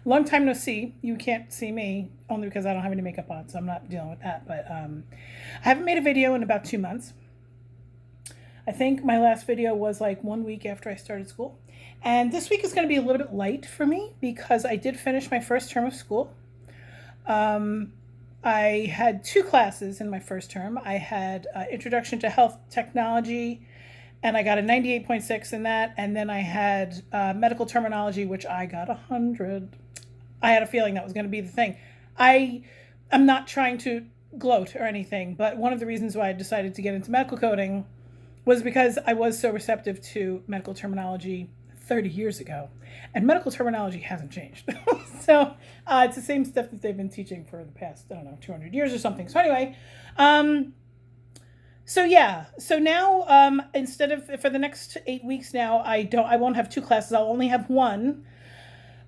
Long time no see. You can't see me only because I don't have any makeup on, so I'm not dealing with that. But I haven't made a video in about 2 months. I think my last video was like 1 week after I started school. And this week is going to be a little bit light for me because I did finish my first term of school. I had 2 classes in my first term. I had Introduction to Health Technology, and I got a 98.6 in that. And then I had Medical Terminology, which I got 100. I had a feeling that was going to be the thing. I'm not trying to gloat or anything, but one of the reasons why I decided to get into medical coding was because I was so receptive to medical terminology 30 years ago, and medical terminology hasn't changed. So it's the same stuff that they've been teaching for the past, I don't know, 200 years or something. So anyway, so now instead of, for the next 8 weeks now, I won't have 2 classes. I'll only have 1,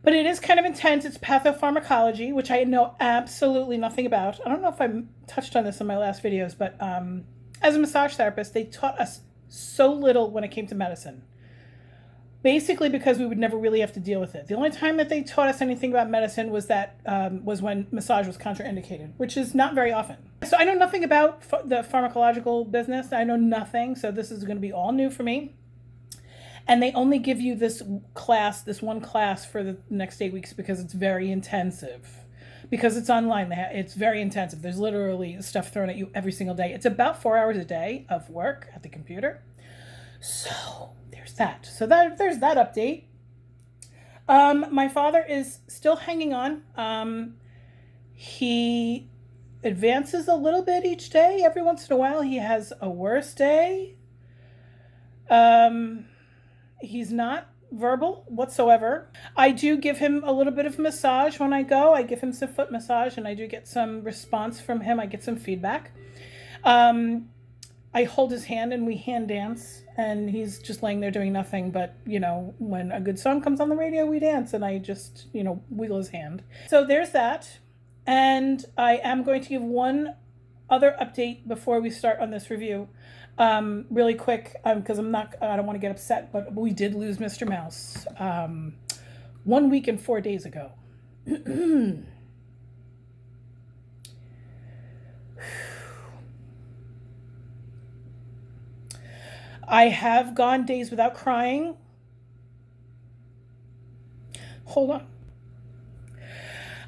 but it is kind of intense. It's pathopharmacology, which I know absolutely nothing about. I don't know if I touched on this in my last videos, but as a massage therapist, they taught us so little when it came to medicine. Basically because we would never really have to deal with it. The only time that they taught us anything about medicine was when massage was contraindicated, which is not very often. So I know nothing about the pharmacological business. I know nothing. So this is going to be all new for me. And they only give you this one class for the next 8 weeks because it's very intensive. Because it's online, it's very intensive. There's literally stuff thrown at you every single day. It's about 4 hours a day of work at the computer. So there's that. So there's that update. My father is still hanging on. He advances a little bit each day. Every once in a while, he has a worse day. He's not verbal whatsoever. I do give him a little bit of massage when I go. I give him some foot massage, and I do get some response from him. I get some feedback. I hold his hand and we hand dance, and he's just laying there doing nothing. But, you know, when a good song comes on the radio, we dance, and I just, you know, wiggle his hand. So there's that. And I am going to give one other update before we start on this review. Really quick, because I don't want to get upset, but we did lose Mr. Mouse 1 week and 4 days ago. I have gone days without crying. Hold on.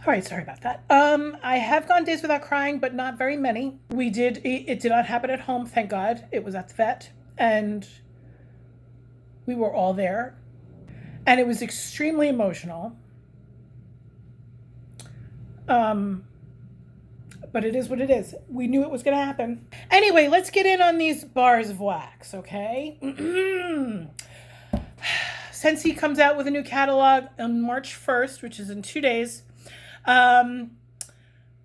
All right, sorry about that. I have gone days without crying, but not very many. It did not happen at home, thank God. It was at the vet, and we were all there. And it was extremely emotional. But it is what it is. We knew it was going to happen. Anyway, let's get in on these bars of wax, okay? Scentsy comes out with a new catalog on March 1st, which is in 2 days.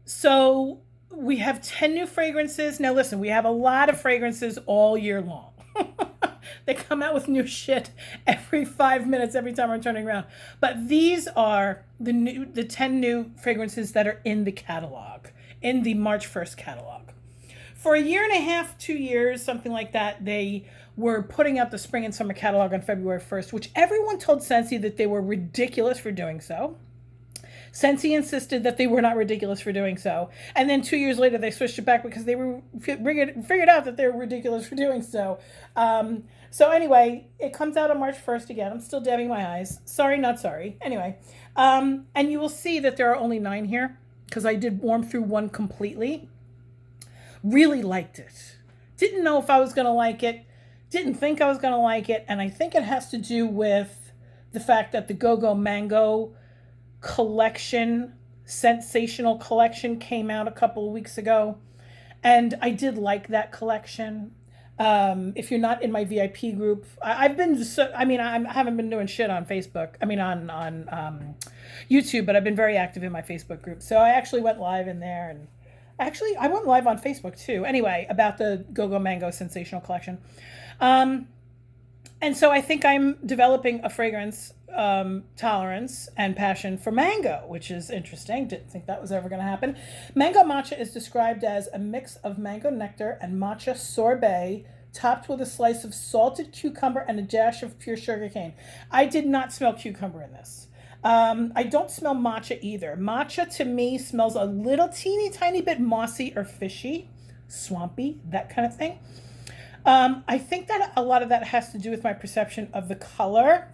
So we have 10 new fragrances. Now listen, we have a lot of fragrances all year long. They come out with new shit every 5 minutes, every time I'm turning around. But these are the 10 new fragrances that are in the catalog, in the March 1st catalog. For a year and a half, 2 years, something like that, they were putting out the spring and summer catalog on February 1st, which everyone told Scentsy that they were ridiculous for doing so. Scentsy insisted that they were not ridiculous for doing so. And then 2 years later, they switched it back because they figured out that they were ridiculous for doing so. So anyway, it comes out on March 1st again. I'm still dabbing my eyes. Sorry, not sorry. Anyway, and you will see that there are only 9 here because I did warm through one completely. Really liked it. Didn't know if I was going to like it. Didn't think I was going to like it. And I think it has to do with the fact that the Go-Go Mango collection, sensational collection, came out a couple of weeks ago, and I did like that collection. If you're not in my VIP group, I haven't been doing shit on Facebook. On YouTube, but I've been very active in my Facebook group. So I actually went live in there, and actually I went live on Facebook too. Anyway, about the Go-Go Mango sensational collection. And so I think I'm developing a fragrance tolerance and passion for mango, which is interesting. Didn't think that was ever going to happen. Mango matcha is described as a mix of mango nectar and matcha sorbet topped with a slice of salted cucumber and a dash of pure sugar cane. I did not smell cucumber in this. I don't smell matcha either. Matcha to me smells a little teeny tiny bit mossy or fishy, swampy, that kind of thing. I think that a lot of that has to do with my perception of the color.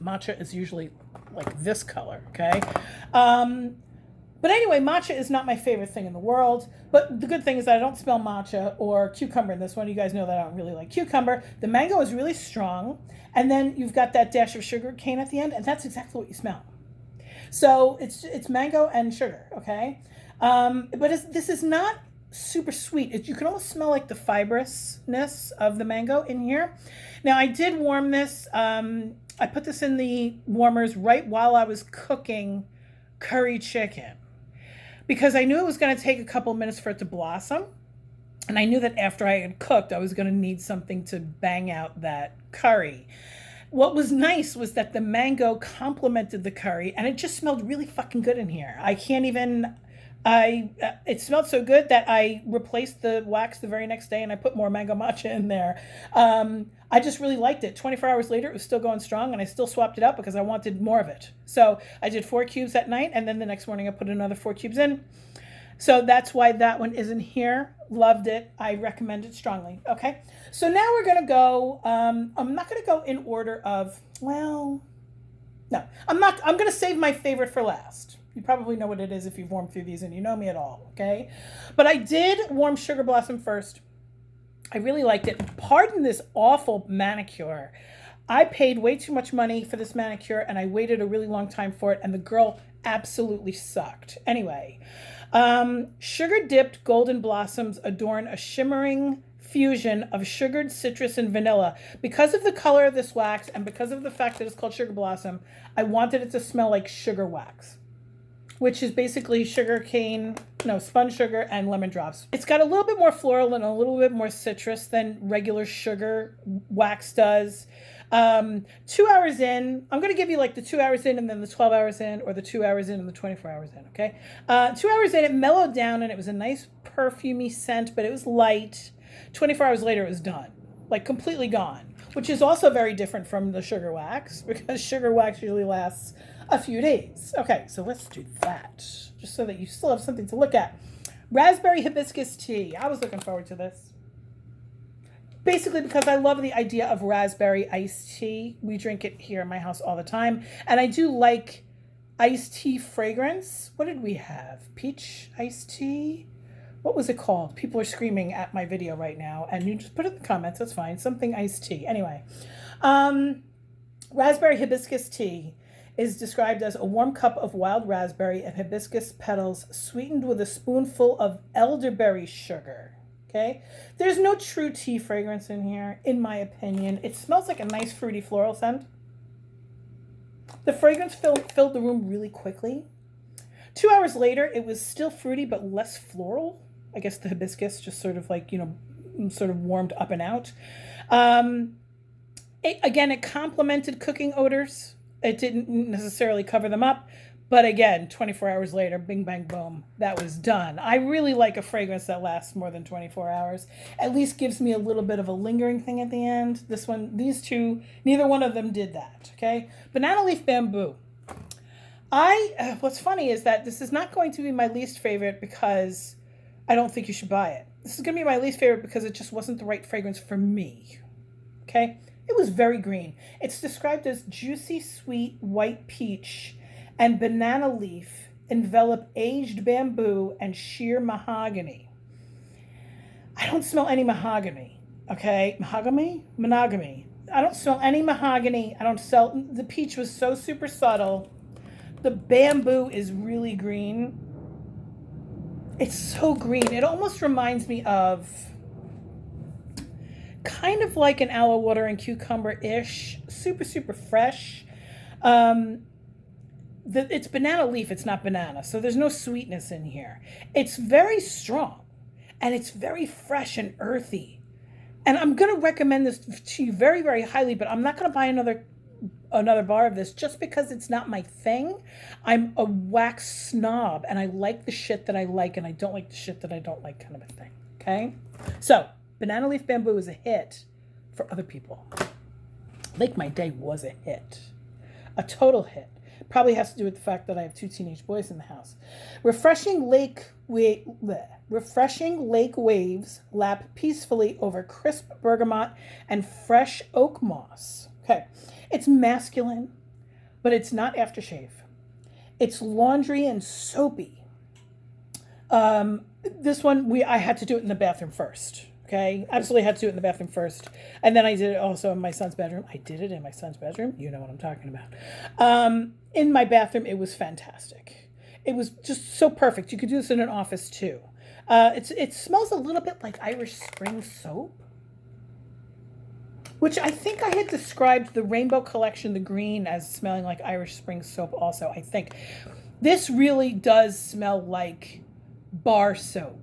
Matcha is usually like this color, okay? But anyway, matcha is not my favorite thing in the world. But the good thing is that I don't smell matcha or cucumber in this one. You guys know that I don't really like cucumber. The mango is really strong. And then you've got that dash of sugar cane at the end, and that's exactly what you smell. So it's mango and sugar, okay? But this is not super sweet. You can almost smell like the fibrousness of the mango in here. Now, I did warm this. I put this in the warmers right while I was cooking curry chicken, because I knew it was going to take a couple minutes for it to blossom. And I knew that after I had cooked, I was going to need something to bang out that curry. What was nice was that the mango complemented the curry, and it just smelled really fucking good in here. It smelled so good that I replaced the wax the very next day, and I put more mango matcha in there. I just really liked it. 24 hours later, it was still going strong, and I still swapped it out because I wanted more of it. So I did 4 cubes at night, and then the next morning I put another 4 cubes in. So that's why that one isn't here. Loved it. I recommend it strongly. Okay. So now we're going to go, I'm not going to go in order of, well, no, I'm going to save my favorite for last. You probably know what it is if you've warmed through these and you know me at all. Okay. But I did warm Sugar Blossom first. I really liked it. Pardon this awful manicure. I paid way too much money for this manicure, and I waited a really long time for it, and the girl absolutely sucked. Anyway, sugar dipped golden blossoms adorn a shimmering fusion of sugared citrus and vanilla. Because of the color of this wax and because of the fact that it's called Sugar Blossom, I wanted it to smell like sugar wax, which is basically spun sugar and lemon drops. It's got a little bit more floral and a little bit more citrus than regular sugar wax does. 2 hours in, I'm going to give you like the 2 hours in and then the 12 hours in, or the 2 hours in and the 24 hours in, okay? 2 hours in, it mellowed down and it was a nice perfumey scent, but it was light. 24 hours later, it was done, like completely gone, which is also very different from the sugar wax, because sugar wax usually lasts a few days. Okay, so let's do that, just so that you still have something to look at. Raspberry hibiscus tea. I was looking forward to this. Basically because I love the idea of raspberry iced tea. We drink it here in my house all the time. And I do like iced tea fragrance. What did we have? Peach iced tea? What was it called? People are screaming at my video right now. And you just put it in the comments. That's fine. Something iced tea. Anyway. Raspberry hibiscus tea is described as a warm cup of wild raspberry and hibiscus petals sweetened with a spoonful of elderberry sugar. Okay, there's no true tea fragrance in here, in my opinion. It smells like a nice fruity floral scent. The fragrance filled the room really quickly. 2 hours later, it was still fruity but less floral. I guess the hibiscus just sort of like, sort of warmed up and out. It complemented cooking odors. It didn't necessarily cover them up. But again, 24 hours later, bing, bang, boom, that was done. I really like a fragrance that lasts more than 24 hours. At least gives me a little bit of a lingering thing at the end. These two, neither one of them did that, okay? Banana leaf bamboo. What's funny is that this is not going to be my least favorite because I don't think you should buy it. This is going to be my least favorite because it just wasn't the right fragrance for me, okay? It was very green. It's described as juicy, sweet, white peach and banana leaf envelop aged bamboo and sheer mahogany. I don't smell any mahogany, okay? Monogamy. I don't smell any mahogany. The peach was so super subtle. The bamboo is really green. It's so green. It almost reminds me of kind of like an aloe water and cucumber-ish, super, super fresh. It's banana leaf, it's not banana, so there's no sweetness in here. It's very strong, and it's very fresh and earthy. And I'm going to recommend this to you very, very highly, but I'm not going to buy another bar of this just because it's not my thing. I'm a wax snob, and I like the shit that I like, and I don't like the shit that I don't like, kind of a thing, okay? So, banana leaf bamboo is a hit for other people. Lake My Day was a hit. A total hit. Probably has to do with the fact that I have 2 teenage boys in the house. Refreshing lake waves lap peacefully over crisp bergamot and fresh oak moss. Okay. It's masculine, but it's not aftershave. It's laundry and soapy. This one, I had to do it in the bathroom first. Okay, absolutely had to do it in the bathroom first. And then I did it also in my son's bedroom. I did it in my son's bedroom. You know what I'm talking about. In my bathroom, it was fantastic. It was just so perfect. You could do this in an office too. It smells a little bit like Irish Spring soap, which I think I had described the Rainbow Collection, the green, as smelling like Irish Spring soap also, I think. This really does smell like bar soap.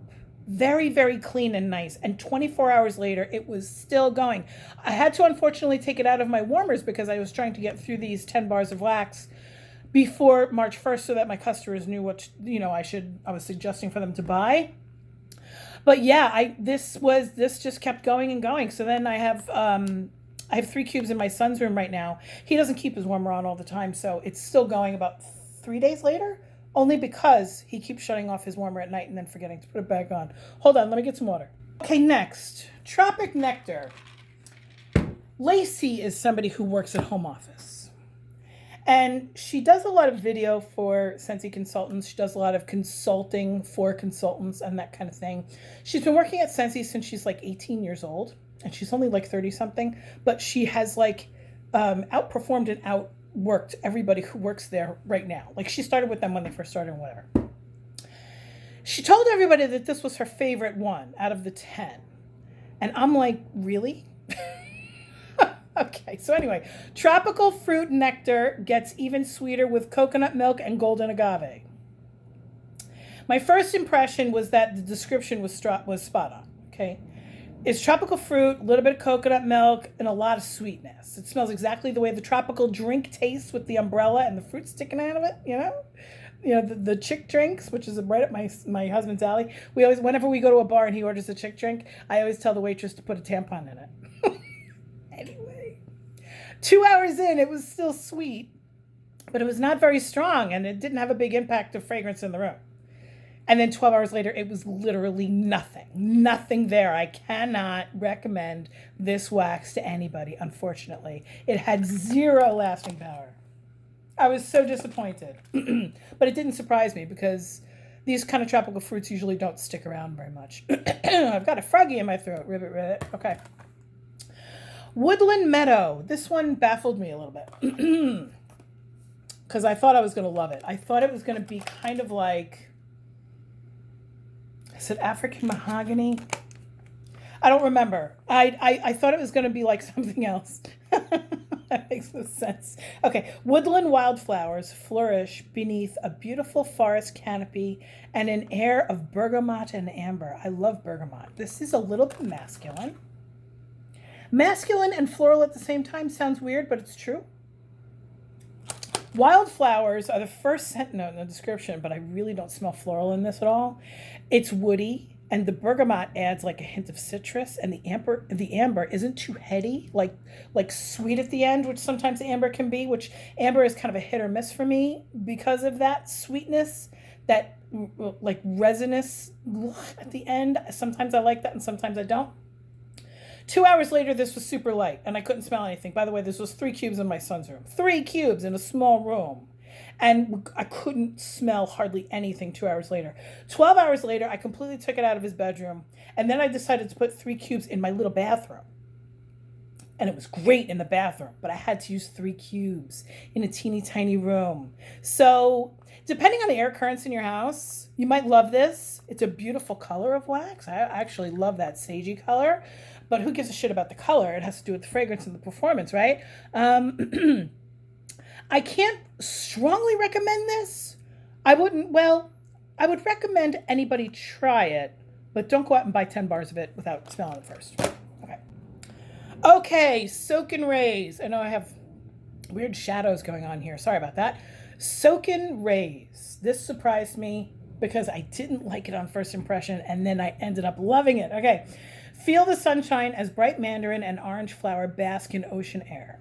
Very, very clean and nice. And 24 hours later, it was still going. I had to unfortunately take it out of my warmers because I was trying to get through these 10 bars of wax before March 1st so that my customers knew what, I was suggesting for them to buy. But yeah, this just kept going and going. So then I have 3 cubes in my son's room right now. He doesn't keep his warmer on all the time, so it's still going about 3 days later. Only because he keeps shutting off his warmer at night and then forgetting to put it back on. Hold on, let me get some water. Okay, next, Tropic Nectar. Lacey is somebody who works at home office. And she does a lot of video for Scentsy consultants. She does a lot of consulting for consultants and that kind of thing. She's been working at Scentsy since she's like 18 years old. And she's only like 30 something. But she has like outperformed and outworked everybody who works there right now. Like she started with them when they first started and whatever. She told everybody that this was her favorite one out of the 10. And I'm like, really? Okay, so anyway, tropical fruit nectar gets even sweeter with coconut milk and golden agave. My first impression was that the description was spot on, okay? It's tropical fruit, a little bit of coconut milk, and a lot of sweetness. It smells exactly the way the tropical drink tastes with the umbrella and the fruit sticking out of it, you know? The chick drinks, which is right up my husband's alley. We always, whenever we go to a bar and he orders a chick drink, I always tell the waitress to put a tampon in it. Anyway, 2 hours in, it was still sweet, but it was not very strong, and it didn't have a big impact of fragrance in the room. And then 12 hours later, it was literally nothing there. I cannot recommend this wax to anybody, unfortunately. It had zero lasting power. I was so disappointed. But it didn't surprise me because these kind of tropical fruits usually don't stick around very much. I've got a froggy in my throat. Ribbit, ribbit. Okay. Woodland Meadow. This one baffled me a little bit. Because I thought I was going to love it. I thought it was going to be kind of like... Is it African mahogany? I don't remember. I thought it was going to be like something else. That makes no sense. Okay. Woodland wildflowers flourish beneath a beautiful forest canopy and an air of bergamot and amber. I love bergamot. This is a little bit masculine. Masculine and floral at the same time sounds weird, but it's true. Wildflowers are the first scent note in the description, but I really don't smell floral in this at all. It's woody, and the bergamot adds like a hint of citrus, and the amber isn't too heady, like sweet at the end, which sometimes amber can be, which amber is kind of a hit or miss for me because of that sweetness, that like resinous at the end. Sometimes I like that and sometimes I don't. 2 hours later, this was super light, and I couldn't smell anything. By the way, this was 3 cubes in my son's room. 3 cubes in a small room. And I couldn't smell hardly anything 2 hours later. 12 hours later, I completely took it out of his bedroom, and then I decided to put 3 cubes in my little bathroom. And it was great in the bathroom, but I had to use 3 cubes in a teeny tiny room. So, depending on the air currents in your house, you might love this. It's a beautiful color of wax. I actually love that sagey color. But who gives a shit about the color? It has to do with the fragrance and the performance, right? I can't strongly recommend this. I would recommend anybody try it, but don't go out and buy 10 bars of it without smelling it first. Okay, Soak and Raise. I know I have weird shadows going on here. Sorry about that. Soak and Raise. This surprised me because I didn't like it on first impression, and then I ended up loving it. Okay. Feel the sunshine as bright mandarin and orange flower bask in ocean air.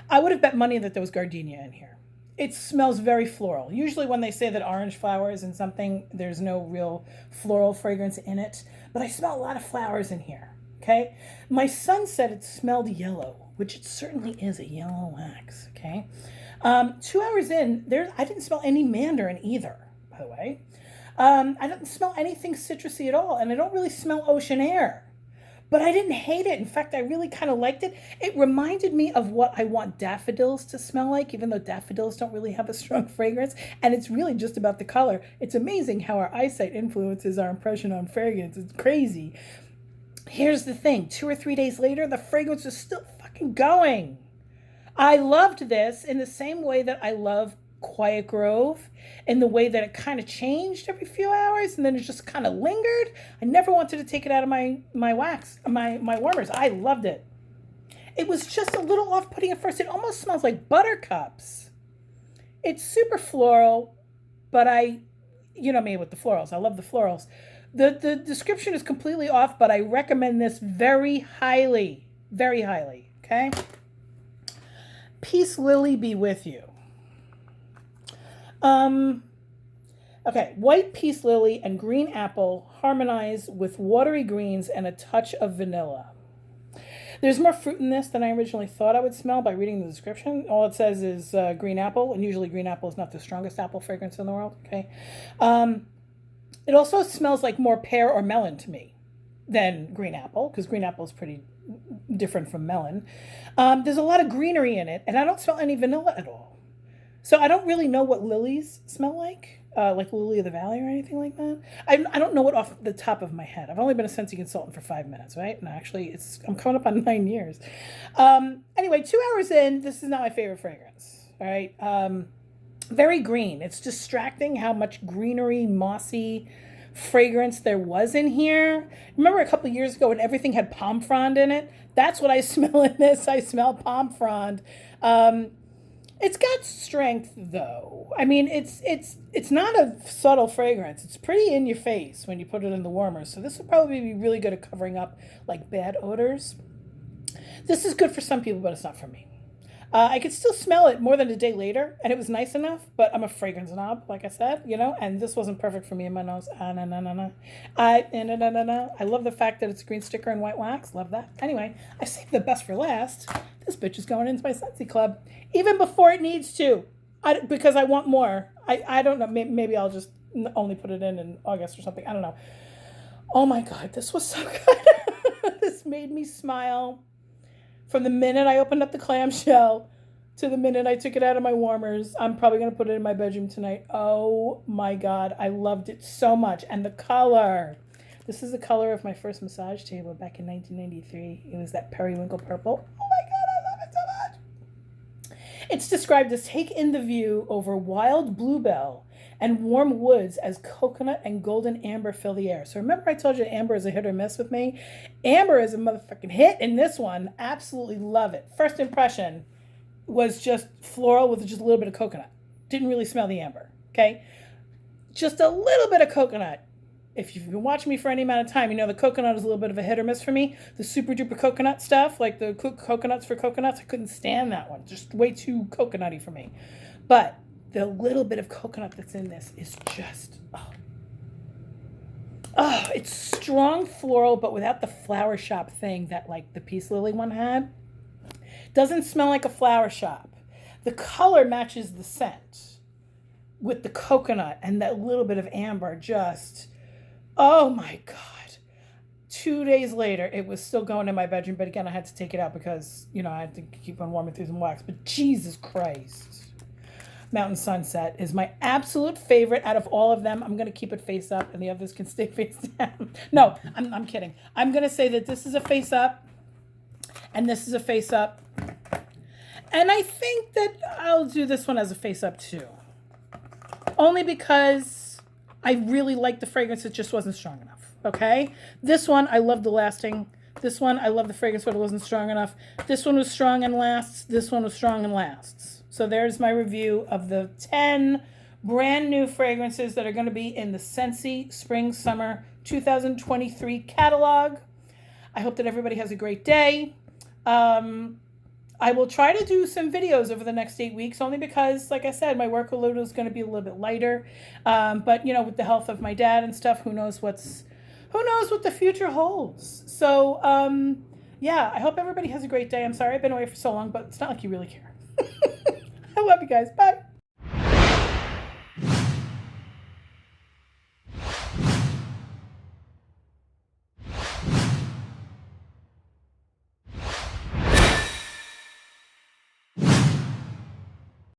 I would have bet money that there was gardenia in here. it smells very floral. Usually when they say that orange flowers in something, there's no real floral fragrance in it. But I smell a lot of flowers in here, okay? My son said it smelled yellow, which it certainly is a yellow wax, okay? 2 hours in, I didn't smell any mandarin either, by the way. I didn't smell anything citrusy at all, and I don't really smell ocean air. But I didn't hate it. In fact, I really kind of liked it. It reminded me of what I want daffodils to smell like, even though daffodils don't really have a strong fragrance. And it's really just about the color. It's amazing how our eyesight influences our impression on fragrance. It's crazy. Here's the thing. 2 or 3 days later, the fragrance is still fucking going. I loved this in the same way that I love Quiet Grove, in the way that it kind of changed every few hours and then it just kind of lingered. I never wanted to take it out of my warmers. I loved it. It was just a little off-putting at first. It almost smells like buttercups. It's super floral, but you know me with the florals. I love the florals. The description is completely off, but I recommend this very highly, okay? Peace Lily be with you. Okay, white peace lily and green apple harmonize with watery greens and a touch of vanilla. There's more fruit in this than I originally thought I would smell by reading the description. All it says is green apple, and usually green apple is not the strongest apple fragrance in the world, okay? It also smells like more pear or melon to me than green apple, because green apple is pretty different from melon. There's a lot of greenery in it, and I don't smell any vanilla at all. So I don't really know what lilies smell like Lily of the Valley or anything like that. I don't know it off the top of my head. I've only been a Scentsy consultant for 5 minutes, right? And actually, I'm coming up on 9 years. Anyway, 2 hours in, this is not my favorite fragrance, all right? Very green. It's distracting how much greenery, mossy fragrance there was in here. Remember a couple of years ago when everything had palm frond in it? That's what I smell in this. I smell palm frond. It's got strength though. I mean, it's not a subtle fragrance. It's pretty in your face when you put it in the warmer. So this would probably be really good at covering up like bad odors. This is good for some people, but it's not for me. I could still smell it more than a day later, and it was nice enough, but I'm a fragrance snob, like I said, you know, and this wasn't perfect for me in my nose. No. I love the fact that it's a green sticker and white wax. Love that. Anyway, I saved the best for last. This bitch is going into my Scentsy club, even before it needs to, because I want more. I don't know. Maybe I'll just only put it in August or something. I don't know. Oh my God, this was so good. This made me smile. From the minute I opened up the clamshell to the minute I took it out of my warmers. I'm probably going to put it in my bedroom tonight. Oh my God. I loved it so much. And the color. This is the color of my first massage table back in 1993. It was that periwinkle purple. Oh my God, I love it so much. It's described as take in the view over wild bluebell and warm woods as coconut and golden amber fill the air. So remember I told you amber is a hit or miss with me? Amber is a motherfucking hit in this one. Absolutely love it. First impression was just floral with just a little bit of coconut. Didn't really smell the amber, okay? Just a little bit of coconut. If you've been watching me for any amount of time, you know the coconut is a little bit of a hit or miss for me. The super duper coconut stuff, like the coconuts for coconuts, I couldn't stand that one. Just way too coconutty for me. But the little bit of coconut that's in this is just, it's strong floral, but without the flower shop thing that like the Peace Lily one had. Doesn't smell like a flower shop. The color matches the scent with the coconut and that little bit of amber. Just, oh my God. 2 days later, it was still going in my bedroom, but again, I had to take it out because, you know, I had to keep on warming through some wax. But Jesus Christ. Mountain Sunset is my absolute favorite out of all of them. I'm going to keep it face up and the others can stay face down. No, I'm kidding. I'm going to say that this is a face up and this is a face up. And I think that I'll do this one as a face up too. Only because I really like the fragrance. It just wasn't strong enough. Okay. This one, I love the lasting. This one, I love the fragrance, but it wasn't strong enough. This one was strong and lasts. This one was strong and lasts. So there's my review of the 10 brand new fragrances that are going to be in the Scentsy Spring Summer 2023 catalog. I hope that everybody has a great day. I will try to do some videos over the next 8 weeks, only because, like I said, my workload is going to be a little bit lighter. But you know, with the health of my dad and stuff, who knows what the future holds. So yeah, I hope everybody has a great day. I'm sorry I've been away for so long, but it's not like you really care. I love you guys. Bye.